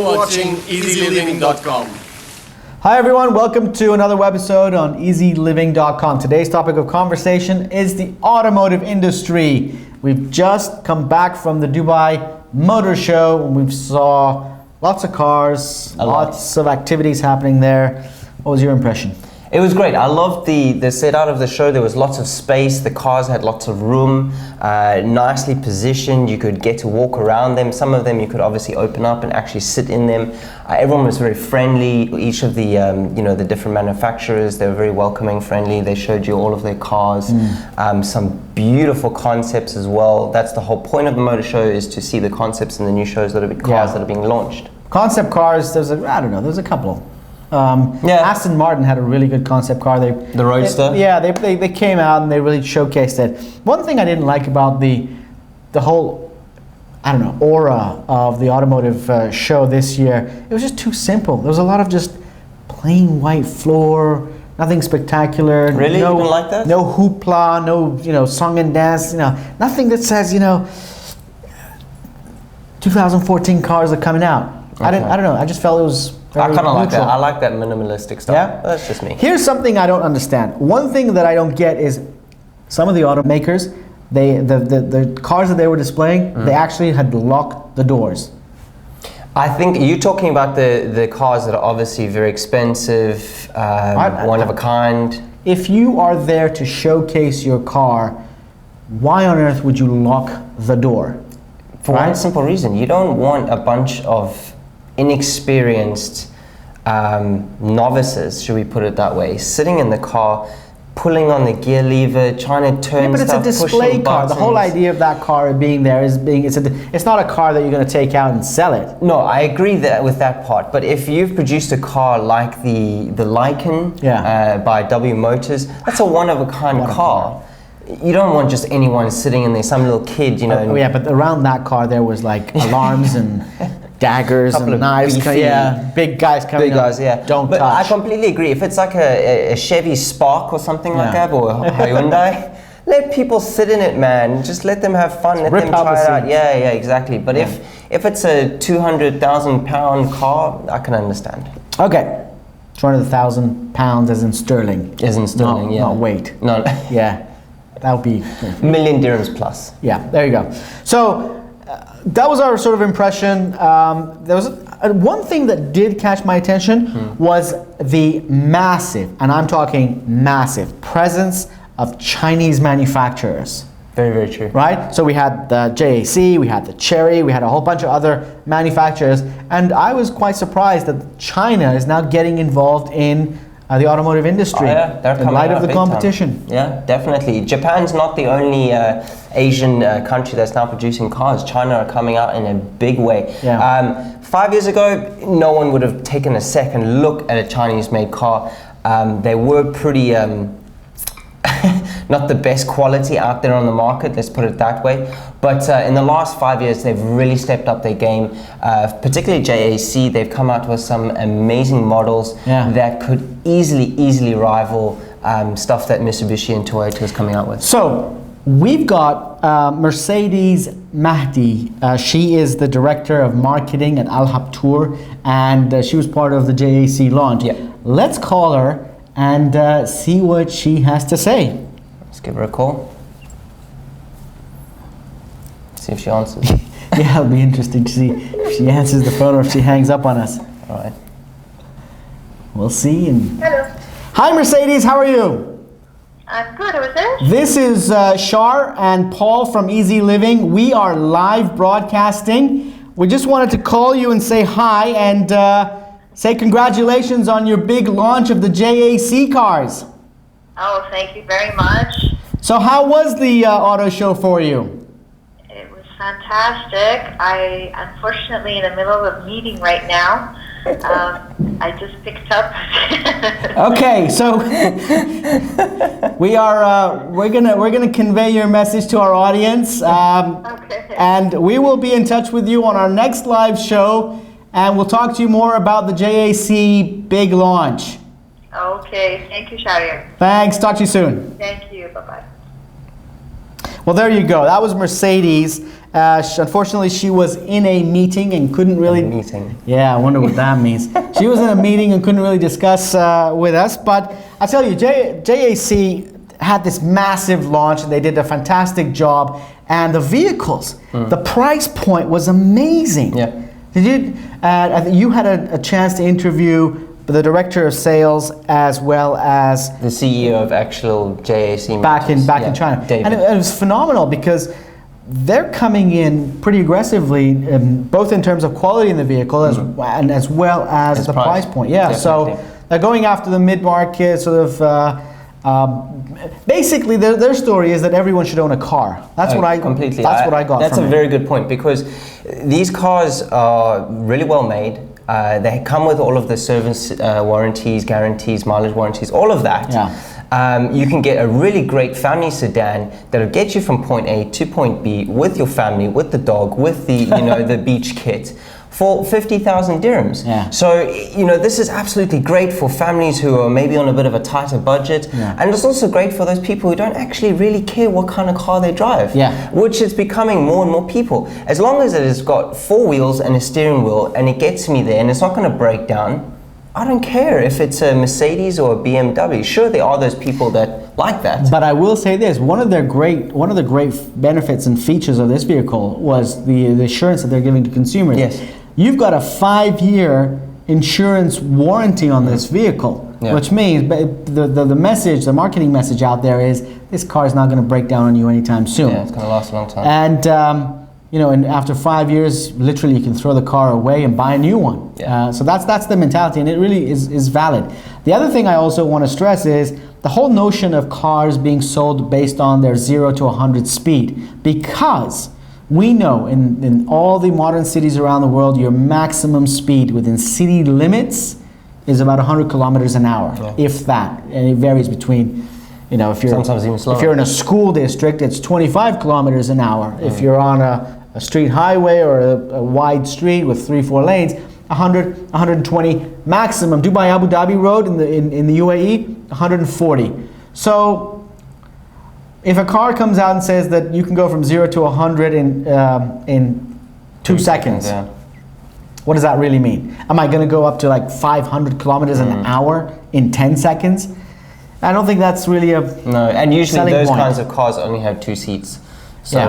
watching eZeLiving.com. Hi everyone, welcome to another episode on eZeLiving.com. Today's topic of conversation is the automotive industry. We've just come back from the Dubai Motor Show and we saw lots of cars, lots of activities happening there. What was your impression? It was great. I loved the setup of the show. There was lots of space. The cars had lots of room, nicely positioned. You could get to walk around them. Some of them you could obviously open up and actually sit in them. Everyone was very friendly. Each of the the different manufacturers, they were very welcoming, friendly. They showed you all of their cars, some beautiful concepts as well. That's the whole point of the motor show, is to see the concepts and the new shows that are cars that are being launched. Concept cars. There's a couple. Aston Martin had a really good concept car. The Roadster? They came out and they really showcased it. One thing I didn't like about the whole, aura of the automotive show this year, it was just too simple. There was a lot of just plain white floor, nothing spectacular. Really? You didn't like that? No hoopla, no song and dance, nothing that says, 2014 cars are coming out. Okay. I don't know, I just felt it was I kind of like that. I like that minimalistic stuff. Yeah? That's just me. Here's something I don't understand. One thing that I don't get is some of the automakers, the cars that they were displaying, they actually had locked the doors. I think you're talking about the cars that are obviously very expensive, one of a kind. If you are there to showcase your car, why on earth would you lock the door? For one simple reason. You don't want a bunch of inexperienced novices, should we put it that way, sitting in the car, pulling on the gear lever, trying to turn but stuff, it's a display car. buttons. The whole idea of that car being there is it's not a car that you're going to take out and sell it. No, I agree with that part. But if you've produced a car like the Lycan by W Motors, that's a one-of-a-kind car. You don't want just anyone sitting in there, some little kid, but around that car there was like alarms and daggers and knives. Big guys coming up. Don't touch. I completely agree. If it's like a Chevy Spark or something like that, or a Hyundai, let people sit in it, man. Just let them have fun. Let them try it out. Yeah, exactly. But if it's a 200,000 pound car, I can understand. Okay. 200,000 pounds as in sterling. As in sterling, not weight. No. Yeah. That would be million dirhams plus. Yeah, there you go. So that was our sort of impression. There was one thing that did catch my attention was the massive, and I'm talking massive, presence of Chinese manufacturers. Very, very true. Right? So we had the JAC, we had the Chery, we had a whole bunch of other manufacturers, and I was quite surprised that China is now getting involved in the automotive industry in light of the competition. Yeah, definitely. Japan's not the only Asian country that's now producing cars. China are coming out in a big way. 5 years ago, no one would have taken a second look at a Chinese-made car. They were pretty not the best quality out there on the market, let's put it that way. But in the last 5 years, they've really stepped up their game. Particularly JAC, they've come out with some amazing models that could easily rival stuff that Mitsubishi and Toyota is coming out with. So we've got Mercedes Mahdi. She is the director of marketing at Al Habtoor, and she was part of the JAC launch. Let's call her and see what she has to say. Let's give her a call. See if she answers. Yeah, it'll be interesting to see if she answers the phone or if she hangs up on us. All right. We'll see. Hello. Hi, Mercedes. How are you? I'm good. Who is this? This is Shar and Paul from eZeLiving. We are live broadcasting. We just wanted to call you and say hi and say congratulations on your big launch of the JAC cars. Oh, thank you very much. So how was the auto show for you? It was fantastic. I unfortunately in the middle of a meeting right now. I just picked up. Okay, so we're gonna convey your message to our audience, and we will be in touch with you on our next live show, and we'll talk to you more about the JAC big launch. Okay, thank you, Shahriar. Thanks. Talk to you soon. Thank you. Bye bye. Well, there you go. That was Mercedes. Unfortunately, she was in a meeting and couldn't really... Yeah, I wonder what that means. She was in a meeting and couldn't really discuss with us. But I tell you, JAC had this massive launch, and they did a fantastic job. And the vehicles, the price point was amazing. Yeah. Did you? I think you had a chance to interview the director of sales as well as the CEO of actual JAC back in China, David. And it was phenomenal because they're coming in pretty aggressively, both in terms of quality in the vehicle as well as the price point. Yeah, definitely. So they're going after the mid-market sort of. Basically, their story is that everyone should own a car. That's what I completely. That's what I got. That's from a very good point, because these cars are really well made. They come with all of the service warranties, guarantees, mileage warranties, all of that. Yeah. You can get a really great family sedan that'll get you from point A to point B with your family, with the dog, with the the beach kit, for 50,000 dirhams. Yeah. So, this is absolutely great for families who are maybe on a bit of a tighter budget. Yeah. And it's also great for those people who don't actually really care what kind of car they drive. Yeah. Which is becoming more and more people. As long as it has got 4 wheels and a steering wheel and it gets me there and it's not going to break down, I don't care if it's a Mercedes or a BMW. Sure, there are those people that like that. But I will say this: one of the great benefits and features of this vehicle was the assurance that they're giving to consumers. Yes. You've got a 5-year insurance warranty on this vehicle, which means the message, the marketing message out there is this car is not going to break down on you anytime soon. Yeah, it's going to last a long time. And and after 5 years, literally you can throw the car away and buy a new one. Yeah. So that's the mentality, and it really is valid. The other thing I also want to stress is the whole notion of cars being sold based on their 0 to 100 speed, because we know in all the modern cities around the world, your maximum speed within city limits is about 100 kilometers an hour, if that. And it varies between, if you're sometimes even slower. If you're in a school district, it's 25 kilometers an hour. If you're on a street highway or a wide street with 3-4 lanes, 100, 120 maximum. Dubai Abu Dhabi Road in the UAE, 140. So if a car comes out and says that you can go from 0 to 100 in 2 seconds, what does that really mean? Am I going to go up to like 500 kilometers an hour in 10 seconds? I don't think that's really no. And usually those point. kinds of cars only have 2 seats, so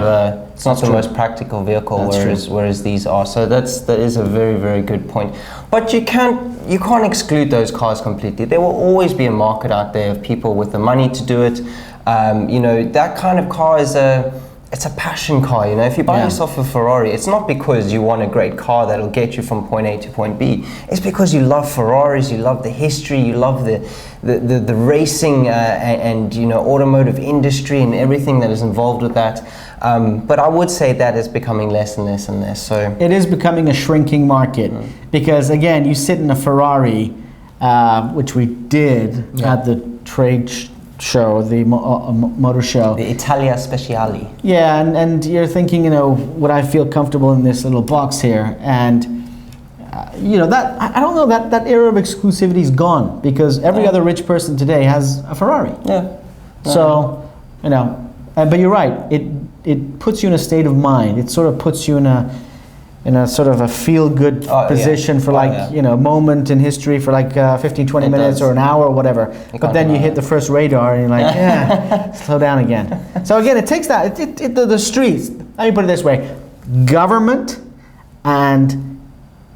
it's not the most practical vehicle. Whereas these are. So that is a very, very good point. But you can't exclude those cars completely. There will always be a market out there of people with the money to do it. That kind of car is it's a passion car. If you buy yourself a Ferrari, it's not because you want a great car that'll get you from point A to point B. It's because you love Ferraris, you love the history, you love the racing and automotive industry and everything that is involved with that. But I would say that is becoming less and less and less. So it is becoming a shrinking market because, again, you sit in a Ferrari, which we did at the trade show, the motor show, the Italia Speciale. Yeah, and you're thinking, would I feel comfortable in this little box here? And that I don't know, that era of exclusivity is gone because every other rich person today has a Ferrari. Yeah. So but you're right. It puts you in a state of mind. It sort of puts you in a sort of a feel-good position for a moment in history for 15-20 minutes or an hour or whatever. But then you hit the first radar and you're like, slow down again. So again, it takes that. The streets, let me put it this way. Government and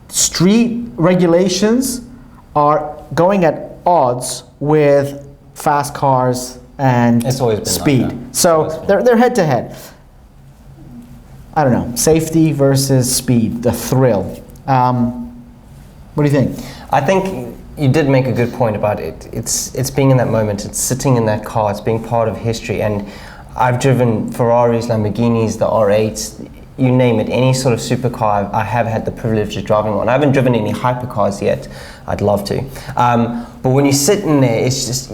street regulations are going at odds with fast cars and it's always been speed. like that. So they're head to head. I don't know, safety versus speed, the thrill. What do you think? I think you did make a good point about it. It's being in that moment, it's sitting in that car, it's being part of history. And I've driven Ferraris, Lamborghinis, the R8s, you name it, any sort of supercar I have had the privilege of driving on. I haven't driven any hypercars yet, I'd love to. But when you sit in there, it's just,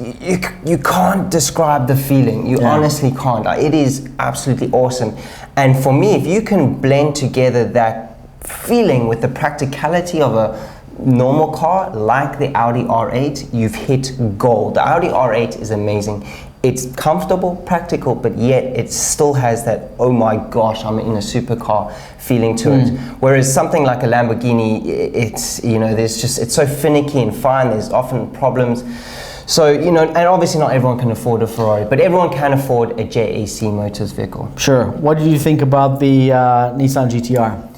you can't describe the feeling, you honestly can't. It is absolutely awesome. And for me, if you can blend together that feeling with the practicality of a normal car like the Audi R8, you've hit gold. The Audi R8 is amazing. It's comfortable, practical, but yet it still has that, oh my gosh, I'm in a supercar feeling to it. Whereas something like a Lamborghini, it's, you know, it's so finicky and fine, there's often problems. So, you know, and obviously not everyone can afford a Ferrari, but everyone can afford a JAC Motors vehicle. Sure. What do you think about the Nissan GTR?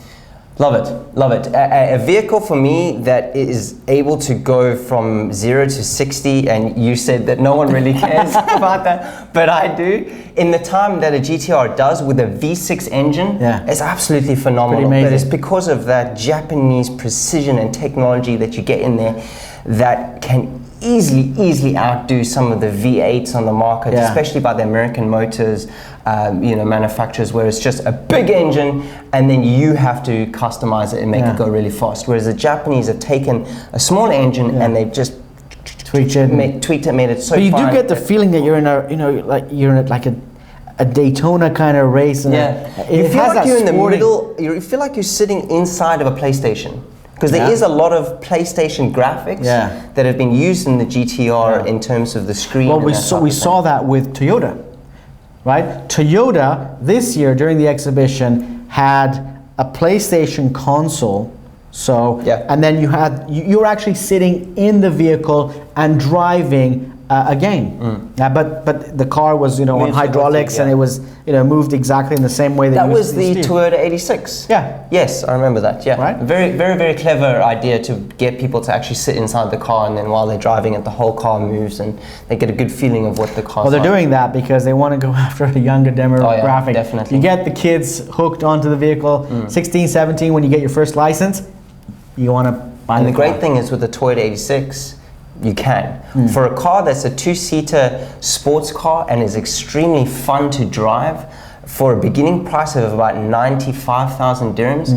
Love it, love it. A vehicle for me that is able to go from 0 to 60, and you said that no one really cares about that, but I do. In the time that a GTR does with a V6 engine, it's absolutely phenomenal. But it's because of that Japanese precision and technology that you get in there that can easily outdo some of the V8s on the market, especially by the American motors, you know, manufacturers, where it's just a big engine and then you have to customize it and make it go really fast. Whereas the Japanese have taken a small engine and they've just tweaked it, made it so. But you do get the feeling that you're in a, you know, like you're in like a Daytona kind of race. And you feel like you're in the middle. You feel like you're sitting inside of a PlayStation. Because there is a lot of PlayStation graphics that have been used in the GTR in terms of the screen. Well, we saw that with Toyota, right? Toyota this year during the exhibition had a PlayStation console. So and then you were actually sitting in the vehicle and driving a game. But the car was, you know, on hydraulics and it was, you know, moved exactly in the same way that was the Toyota 86. Yes, I remember that. Right? Very clever idea to get people to actually sit inside the car, and then while they're driving it, the whole car moves and they get a good feeling of what the car's Well, they're doing that because they want to go after a younger demographic. Definitely. You get the kids hooked onto the vehicle, 16, 17, when you get your first license, you want to buy the great thing is with the Toyota 86, you can. For a car that's a two-seater sports car and is extremely fun to drive, for a beginning price of about 95,000 dirhams,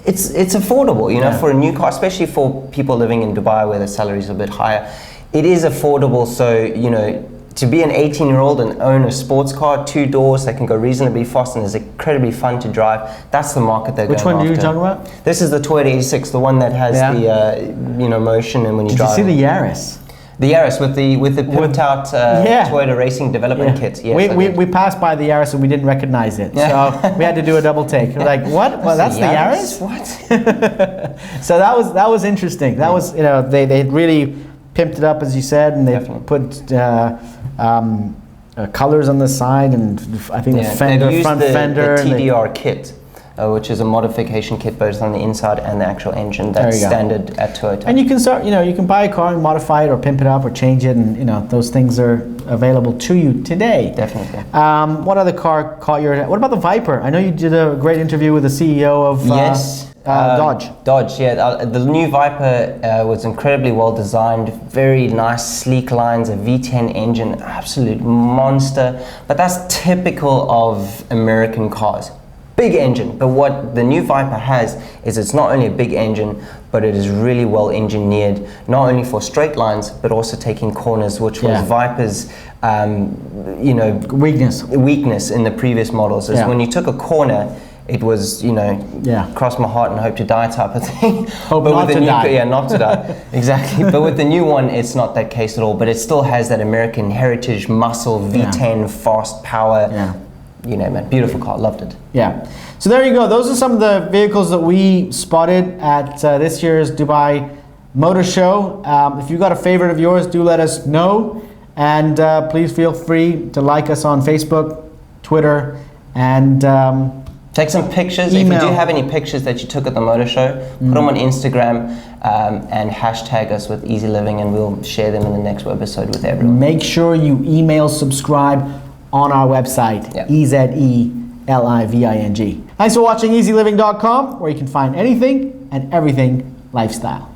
it's affordable, you know, for a new car, especially for people living in Dubai where the salaries are a bit higher. It is affordable, so, you know, to be an 18-year-old and own a sports car, 2 doors that can go reasonably fast and is incredibly fun to drive, that's the market they're going after. Which one are you talking about? This is the Toyota 86, the one that has the, you know, motion and when you drive. Did you see the Yaris? The Yaris with the pimped out Toyota racing development kit. Yes, we passed by the Yaris and we didn't recognize it, so we had to do a double take. We're like, what? Well, that's the Yaris? What? So that was interesting. That was, you know, they really pimped it up, as you said, and they put colors on the side, and I think the fender, front fender, the TDR kit, which is a modification kit both on the inside and the actual engine. That's standard at Toyota. And you can start, you know, you can buy a car and modify it or pimp it up or change it, and, you know, those things are available to you today. Definitely. What other car caught your? What about the Viper? I know you did a great interview with the CEO of Dodge. Dodge, the new Viper was incredibly well designed, very nice, sleek lines, a V10 engine, absolute monster. But that's typical of American cars. Big engine, but what the new Viper has is it's not only a big engine, but it is really well engineered, not only for straight lines, but also taking corners, which was Viper's, you know, weakness in the previous models. Is when you took a corner, it was, you know, cross my heart and hope to die type of thing. Hope not to die. Yeah, not to die. Exactly. But with the new one, it's not that case at all. But it still has that American heritage muscle, V10, fast power. You name it. Beautiful car. Loved it. Yeah. So there you go. Those are some of the vehicles that we spotted at this year's Dubai Motor Show. If you've got a favorite of yours, do let us know. And please feel free to like us on Facebook, Twitter, and take some pictures. Email. If you do have any pictures that you took at the motor show, put them on Instagram and hashtag us with eZeLiving, and we'll share them in the next webisode with everyone. Make sure you email subscribe on our website, eZeLiving. Thanks for watching eZeLiving.com, where you can find anything and everything lifestyle.